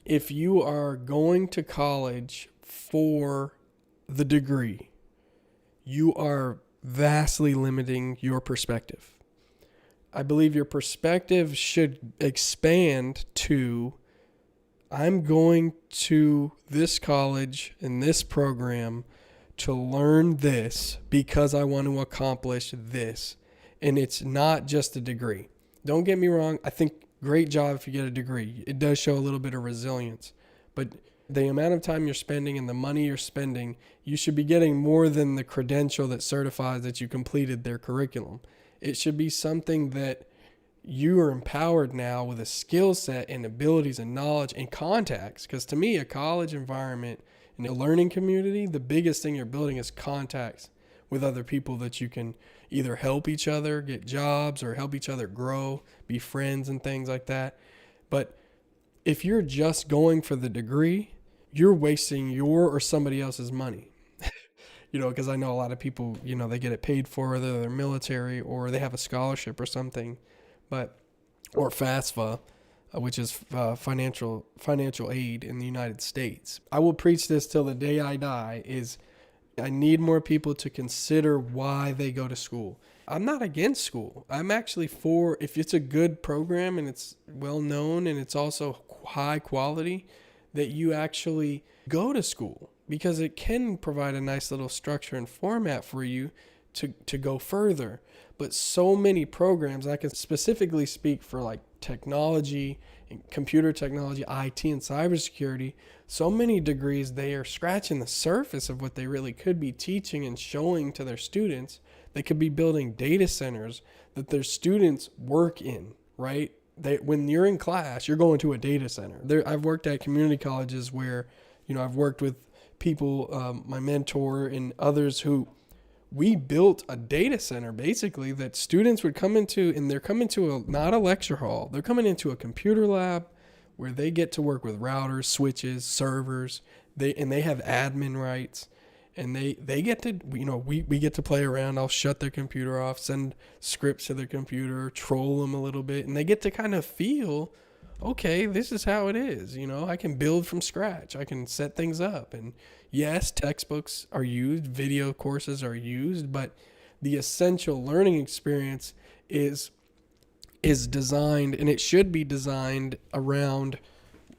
If you are going to college for the degree, you are vastly limiting your perspective. I believe your perspective should expand to, I'm going to this college and this program to learn this because I want to accomplish this. And it's not just a degree. Don't get me wrong. I think great job if you get a degree. It does show a little bit of resilience. But the amount of time you're spending and the money you're spending, you should be getting more than the credential that certifies that you completed their curriculum. It should be something that you are empowered now with a skill set and abilities and knowledge and contacts. Because to me, a college environment and a learning community, the biggest thing you're building is contacts with other people that you can either help each other get jobs or help each other grow, be friends and things like that. But if you're just going for the degree, you're wasting your or somebody else's money. Because I know a lot of people, they get it paid for, whether they're military or they have a scholarship or something, or FAFSA, which is financial aid in the United States. I will preach this till the day I die, is I need more people to consider why they go to school. I'm not against school. I'm actually for, if it's a good program and it's well known and it's also high quality, that you actually go to school, because it can provide a nice little structure and format for you to go further. But so many programs, I can specifically speak for like technology and computer technology, IT and cybersecurity, so many degrees, they are scratching the surface of what they really could be teaching and showing to their students. They could be building data centers that their students work in, right? When you're in class, you're going to a data center. I've worked at community colleges where, I've worked with people, my mentor and others, who we built a data center basically that students would come into, and they're coming to not a lecture hall. They're coming into a computer lab where they get to work with routers, switches, servers. They have admin rights, and they get to, we get to play around. I'll shut their computer off, send scripts to their computer, troll them a little bit, and they get to kind of feel, okay, this is how it is. I can build from scratch. I can set things up. And yes, textbooks are used, video courses are used, but the essential learning experience is designed, and it should be designed around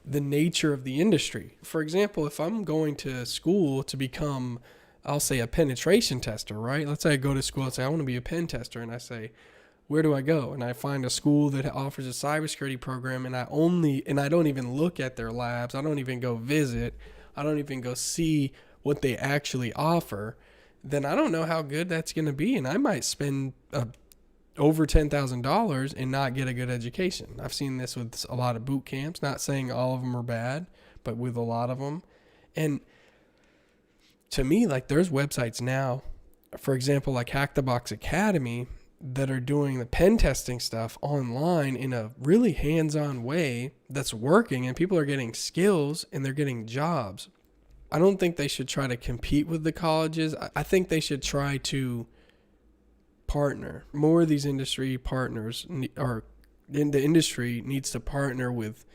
the nature of the industry. For example, if I'm going to school to become, I'll say, a penetration tester, right? Let's say I go to school and say, I want to be a pen tester. And I say, where do I go? And I find a school that offers a cybersecurity program, and I don't even look at their labs. I don't even go visit. I don't even go see what they actually offer. Then I don't know how good that's going to be. And I might spend over $10,000 and not get a good education. I've seen this with a lot of boot camps, not saying all of them are bad, but with a lot of them. And to me, like, there's websites now, for example, like Hack the Box Academy, that are doing the pen testing stuff online in a really hands-on way that's working, and people are getting skills and they're getting jobs. I don't think they should try to compete with the colleges. I think they should try to partner. More of these industry partners, or in the industry, needs to partner with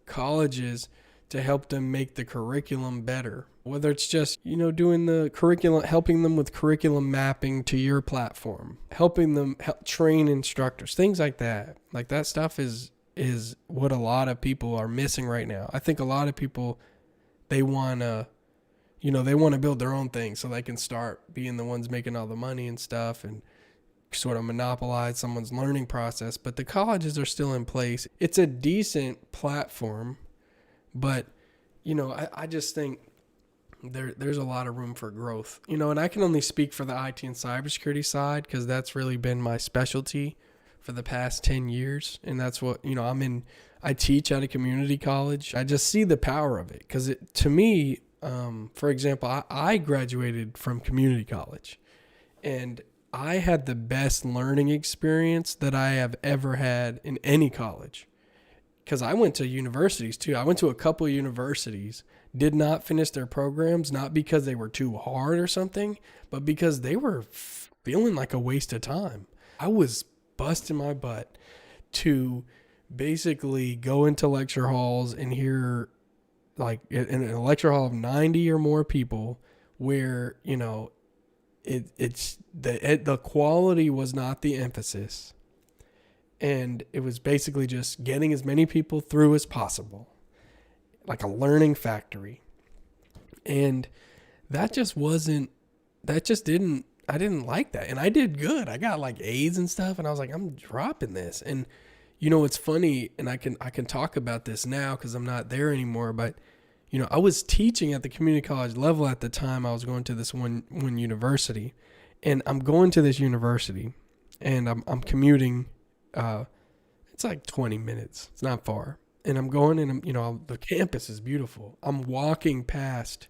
colleges to help them make the curriculum better. Whether it's just, doing the curriculum, helping them with curriculum mapping to your platform, helping them train instructors, things like that. Like, that stuff is what a lot of people are missing right now. I think a lot of people, they want to build their own thing so they can start being the ones making all the money and stuff, and sort of monopolize someone's learning process. But the colleges are still in place. It's a decent platform, but I just think there's a lot of room for growth, and I can only speak for the IT and cybersecurity side, because that's really been my specialty for the past 10 years. And that's what, I teach at a community college. I just see the power of it, because to me, for example, I graduated from community college, and I had the best learning experience that I have ever had in any college. Because I went to universities too. I went to a couple of universities, did not finish their programs, not because they were too hard or something, but because they were feeling like a waste of time. I was busting my butt to basically go into lecture halls and hear like in an lecture hall of 90 or more people, where, you know, it's the quality was not the emphasis. And it was basically just getting as many people through as possible, like a learning factory. And that just wasn't, that just didn't, I didn't like that. And I did good. I got like A's and stuff. And I was like, I'm dropping this. And, you know, it's funny. And I can talk about this now because I'm not there anymore. But, you know, I was teaching at the community college level at the time. I was going to this one university. And I'm going to this university. And I'm commuting. It's like 20 minutes. It's not far. And I'm going, and you know, the campus is beautiful. I'm walking past.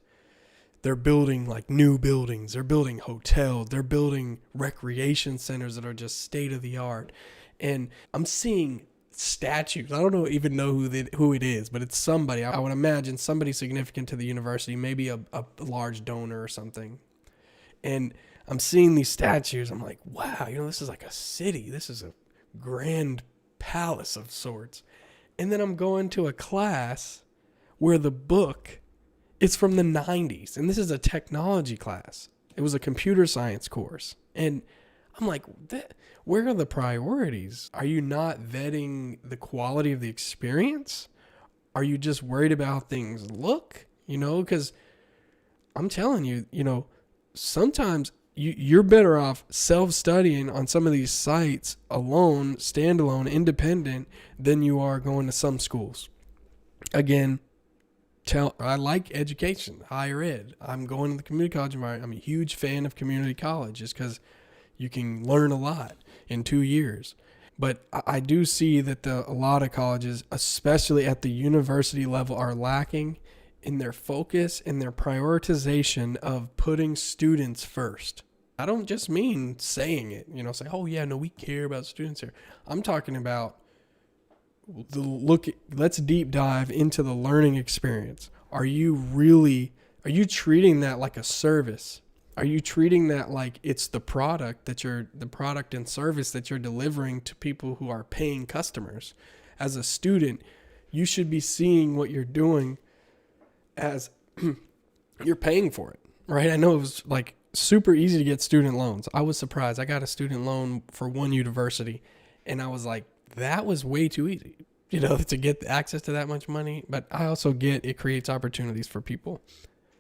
They're building like new buildings. They're building hotels. They're building recreation centers that are just state of the art. And I'm seeing statues. I don't even know who it is, but it's somebody. I would imagine somebody significant to the university, maybe a large donor or something. And I'm seeing these statues. I'm like, wow, you know, this is like a city. This is a grand palace of sorts. And then I'm going to a class where the book is from the 90s. And this is a technology class. It was a computer science course. And I'm like, where are the priorities? Are you not vetting the quality of the experience? Are you just worried about how things look? You know, because I'm telling you, you know, sometimes you're better off self-studying on some of these sites alone, standalone, independent, than you are going to some schools. Again, I like education, higher ed. I'm going to the community college environment. I'm a huge fan of community college just because you can learn a lot in 2 years. But I do see that a lot of colleges, especially at the university level, are lacking in their focus and their prioritization of putting students first. I don't just mean saying it, you know, say, oh yeah, no, we care about students here. I'm talking about let's deep dive into the learning experience. Are you treating that like a service? Are you treating that like it's the product and service that you're delivering to people who are paying customers? As a student, you should be seeing what you're doing as you're paying for it, right? I know it was like super easy to get student loans. I was surprised. I got a student loan for one university, and I was like, that was way too easy, you know, to get access to that much money. But I also get it creates opportunities for people.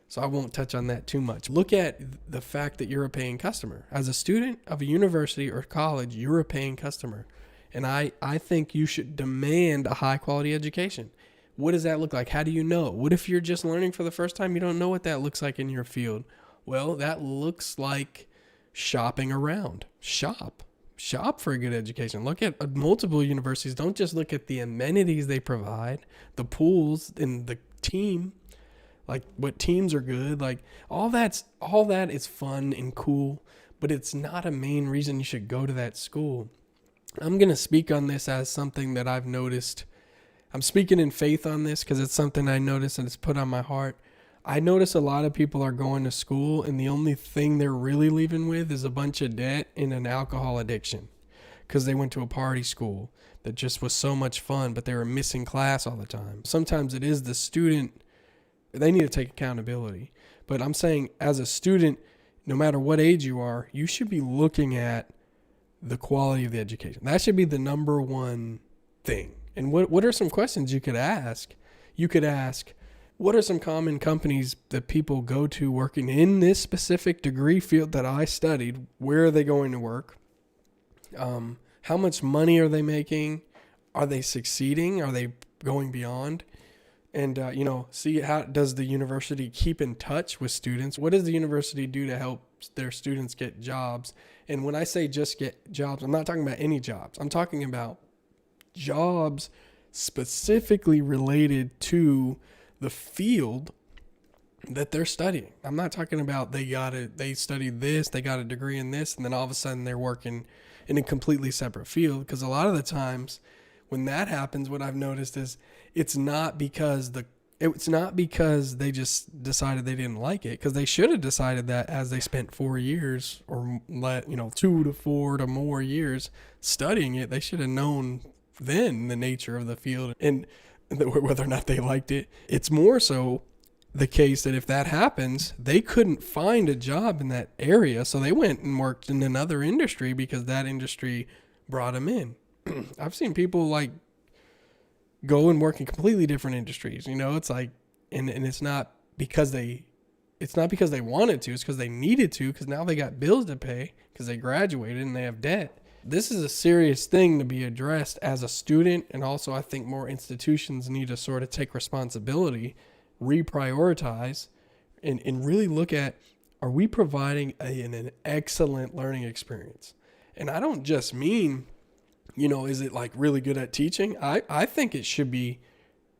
So I won't touch on that too much. Look at the fact that you're a paying customer. As a student of a university or college, you're a paying customer. And I think you should demand a high quality education. What does that look like? How do you know? What if you're just learning for the first time? You don't know what that looks like in your field. Well, that looks like shopping around. Shop for a good education. Look at multiple universities. Don't just look at the amenities they provide, the pools and the team, like what teams are good. Like all that is fun and cool, but it's not a main reason you should go to that school. I'm going to speak on this as something that I've noticed. I'm speaking in faith on this because it's something I noticed and it's put on my heart. I notice a lot of people are going to school and the only thing they're really leaving with is a bunch of debt and an alcohol addiction because they went to a party school that just was so much fun, but they were missing class all the time. Sometimes it is the student. They need to take accountability. But I'm saying as a student, no matter what age you are, you should be looking at the quality of the education. That should be the number one thing. And what are some questions you could ask? You could ask, what are some common companies that people go to working in this specific degree field that I studied? Where are they going to work? How much money are they making? Are they succeeding? Are they going beyond? And, see how does the university keep in touch with students? What does the university do to help their students get jobs? And when I say just get jobs, I'm not talking about any jobs. I'm talking about jobs specifically related to the field that they're studying. I'm not talking about they studied this, they got a degree in this, and then all of a sudden they're working in a completely separate field. Because a lot of the times when that happens, what I've noticed is it's not because they just decided they didn't like it, because they should have decided that as they spent 4 years or 2 to 4 to more years studying it. They should have known then the nature of the field. And whether or not they liked it. It's more so the case that if that happens, they couldn't find a job in that area, so they went and worked in another industry because that industry brought them in. I've seen people like go and work in completely different industries. It's like, and it's not because they wanted to, it's because they needed to, because now they got bills to pay because they graduated and they have debt. This is a serious thing to be addressed as a student, and also I think more institutions need to sort of take responsibility, reprioritize, and really look at, are we providing an excellent learning experience? And I don't just mean, is it like really good at teaching? I think it should be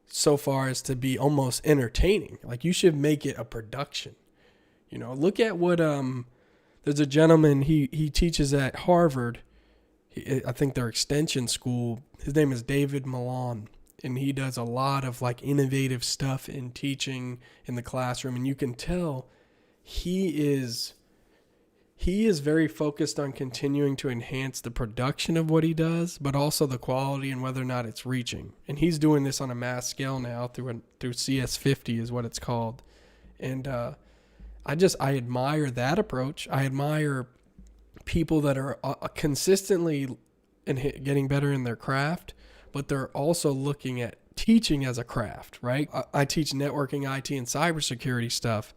so far as to be almost entertaining. Like, you should make it a production. Look at what, there's a gentleman, he teaches at Harvard. I think their extension school, his name is David Milan, and he does a lot of like innovative stuff in teaching in the classroom. And you can tell he is very focused on continuing to enhance the production of what he does, but also the quality and whether or not it's reaching. And he's doing this on a mass scale now through CS50 is what it's called. And I admire that approach. I admire people that are consistently getting better in their craft, but they're also looking at teaching as a craft, right? I teach networking, IT, and cybersecurity stuff.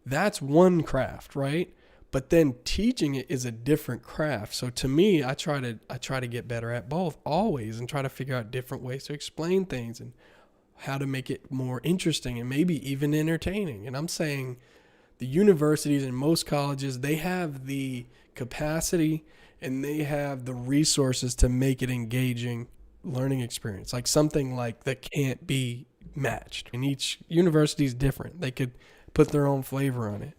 That's one craft, right? But then teaching it is a different craft. So to me, I try to get better at both always, and try to figure out different ways to explain things and how to make it more interesting and maybe even entertaining. And I'm saying the universities and most colleges, they have the capacity and they have the resources to make it engaging learning experience, like something like that can't be matched. And each university is different. They could put their own flavor on it.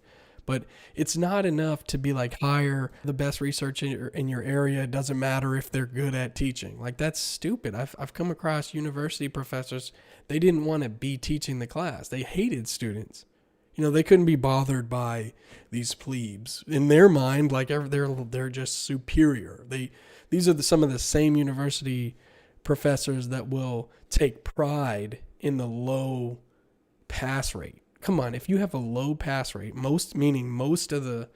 But it's not enough to be like, hire the best researcher in your area. It doesn't matter if they're good at teaching. Like, that's stupid. I've come across university professors, they didn't want to be teaching the class. They hated students. They couldn't be bothered by these plebes. In their mind, like, they're just superior. These are some of the same university professors that will take pride in the low pass rate. Come on, if you have a low pass rate, most of the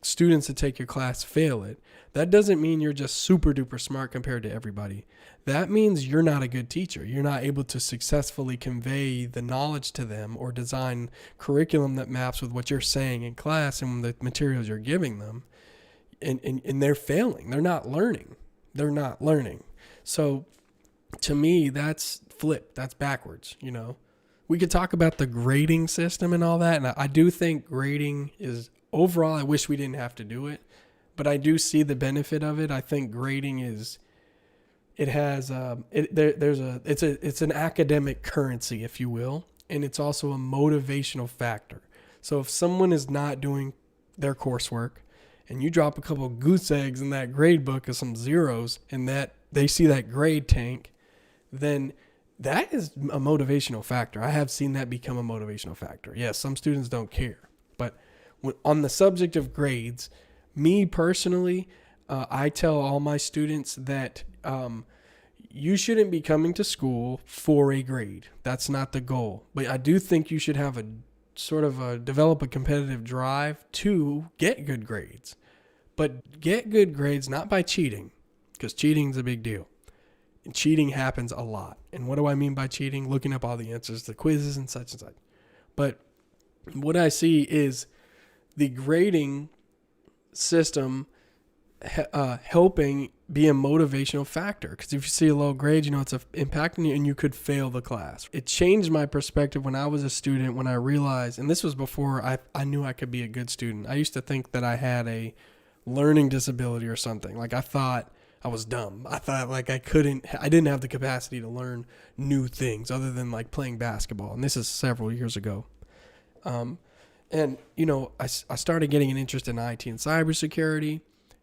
students that take your class fail it, that doesn't mean you're just super duper smart compared to everybody. That means you're not a good teacher. You're not able to successfully convey the knowledge to them or design curriculum that maps with what you're saying in class and the materials you're giving them. And they're failing. They're not learning. So to me, that's flipped. That's backwards, We could talk about the grading system and all that. And I do think grading is, overall, I wish we didn't have to do it, but I do see the benefit of it. I think grading it's an academic currency, if you will. And it's also a motivational factor. So if someone is not doing their coursework and you drop a couple of goose eggs in that grade book of some zeros and that they see that grade tank, then that is a motivational factor. I have seen that become a motivational factor. Yes, some students don't care. But on the subject of grades, me personally, I tell all my students that you shouldn't be coming to school for a grade. That's not the goal. But I do think you should have develop a competitive drive to get good grades. But get good grades not by cheating, because cheating is a big deal. And cheating happens a lot. And what do I mean by cheating? Looking up all the answers to quizzes and such and such. But what I see is the grading system helping be a motivational factor. Because if you see a low grade, it's impacting you and you could fail the class. It changed my perspective when I was a student, when I realized, and this was before I knew I could be a good student. I used to think that I had a learning disability or something. Like, I thought I was dumb. I thought like I didn't have the capacity to learn new things other than like playing basketball. And this is several years ago. And I started getting an interest in IT and cybersecurity,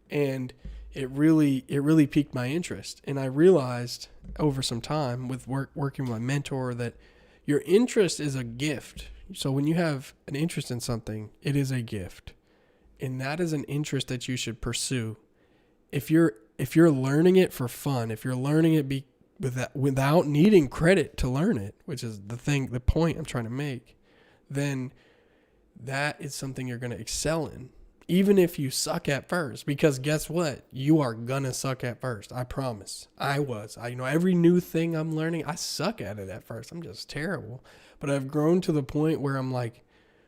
and it really piqued my interest. And I realized over some time with working with my mentor that your interest is a gift. So when you have an interest in something, it is a gift. And that is an interest that you should pursue. If you're learning it for fun, if you're learning it without needing credit to learn it, which is the point I'm trying to make, then that is something you're going to excel in, even if you suck at first. Because guess what? You are going to suck at first. I promise. Every new thing I'm learning, I suck at it at first. I'm just terrible. But I've grown to the point where I'm like,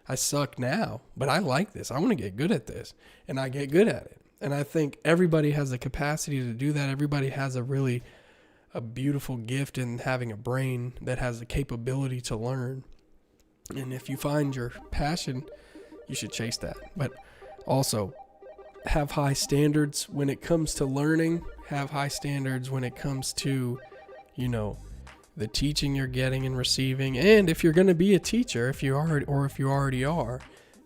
I suck now, but I like this. I want to get good at this, and I get good at it. And I think everybody has the capacity to do that. Everybody has a beautiful gift in having a brain that has the capability to learn. And if you find your passion, you should chase that. But also have high standards when it comes to learning, have high standards when it comes to, the teaching you're getting and receiving. And if you're going to be a teacher, if you already are,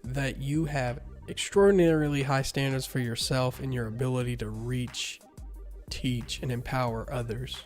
that you have extraordinarily high standards for yourself and your ability to reach, teach, and empower others.